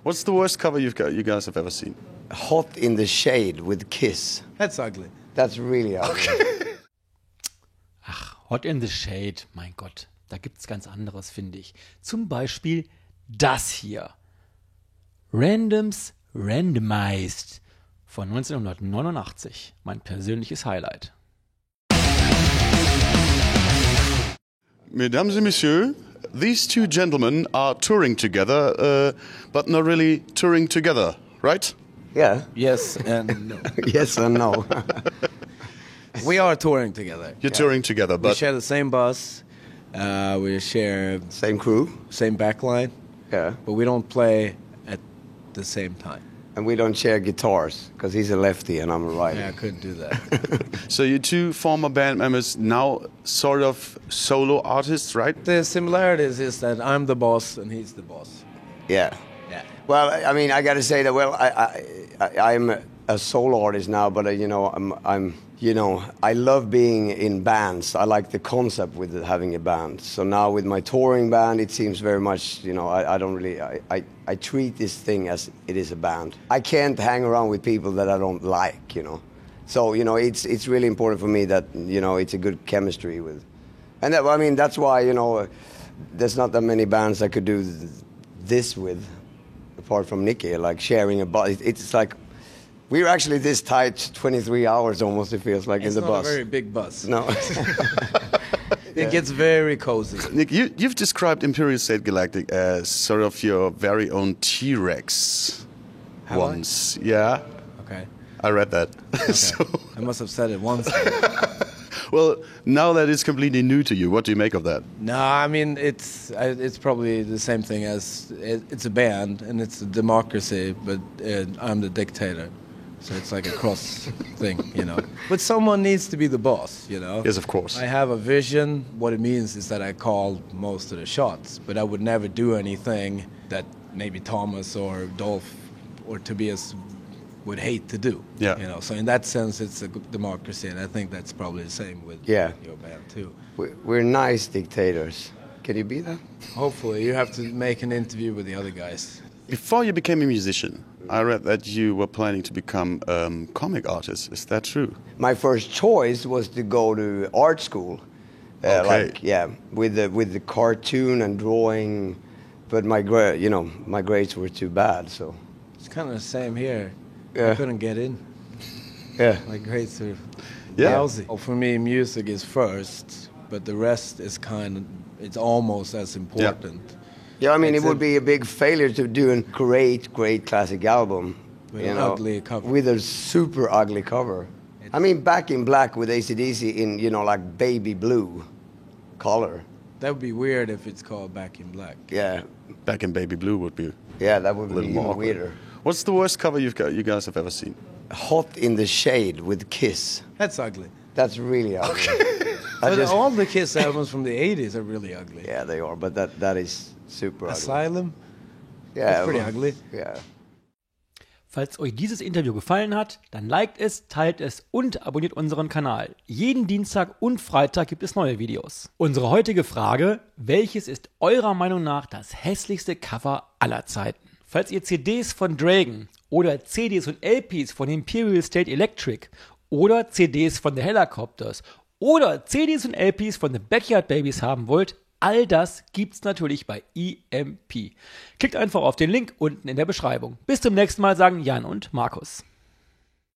What's the worst cover you guys have ever seen? Hot in the Shade with Kiss. That's ugly. That's really ugly. Okay. Ach, Hot in the Shade, mein Gott, da gibt's ganz anderes, finde ich. Zum Beispiel das hier. Randoms Randomized von 1989. Mein persönliches Highlight. Mesdames et Messieurs, these two gentlemen are touring together, but not really touring together, right? Yeah. Yes and no. Yes and no. We are touring together. You're touring together, We but share the same bus. We share Same crew. same backline, Yeah. but we don't play at the same time. And we don't share guitars because he's a lefty and I'm a righty. Yeah, I couldn't do that. so you two former band members now sort of solo artists, right? The similarities is that I'm the boss and he's the boss. Yeah. Yeah. Well, I mean, I got to say that. Well, I'm a solo artist now, but I love being in bands. I like the concept with having a band. So now with my touring band, it seems very much, I don't really. I treat this thing as it is a band. I can't hang around with people that I don't like, So it's really important for me that it's a good chemistry with, and that's why there's not that many bands I could do this with. Apart from Nicke, like sharing a bus. It's like we're actually this tight 23 hours almost, it feels like, in the bus. It's not a very big bus. No. It gets very cozy. Nick, you've described Imperial State Galactic as sort of your very own T-Rex once. Yeah, Okay. I read that. Okay. So, I must have said it once. well, now that it's completely new to you, what do you make of that? No, I mean it's probably the same thing as it's a band and it's a democracy, but I'm the dictator, so it's like a cross thing, But someone needs to be the boss, Yes, of course. I have a vision. What it means is that I call most of the shots, but I would never do anything that maybe Thomas or Dolph or Tobias would hate to do. Yeah. So in that sense, it's a democracy, and I think that's probably the same with Yeah. your band too. We're nice dictators. Can you be that? Hopefully, you have to make an interview with the other guys. Before you became a musician, I read that you were planning to become a comic artist. Is that true? My first choice was to go to art school. Okay. With the cartoon and drawing, but my grades were too bad, so. It's kind of the same here. Yeah. I couldn't get in. Yeah. My grades are Yeah. lousy. For me, music is first, but the rest is it's almost as important. Yeah, I mean, It's it would be a big failure to do a great classic album. With an ugly cover. With a super ugly cover. I mean, Back in Black with AC/DC in, like Babyblue color. That would be weird if it's called Back in Black. Yeah. Back in Babyblue would be Yeah, that would a be little even more awkward. weirder. What's the worst cover you guys have ever seen? Hot in the Shade with Kiss. That's ugly. That's really ugly. But all the Kiss albums from the 80s are really ugly. Yeah, they are, but that is super ugly. Asylum? Yeah, That's pretty ugly. Yeah. Falls euch dieses Interview gefallen hat, dann liked es, teilt es und abonniert unseren Kanal. Jeden Dienstag und Freitag gibt es neue Videos. Unsere heutige Frage: Welches ist eurer Meinung nach das hässlichste Cover aller Zeiten? Falls ihr CDs von DREGEN oder CDs und LPs von Imperial State Electric oder CDs von The Helicopters oder CDs und LPs von The Backyard Babies haben wollt, all das gibt's natürlich bei EMP. Klickt einfach auf den Link unten in der Beschreibung. Bis zum nächsten Mal, sagen Jan und Markus.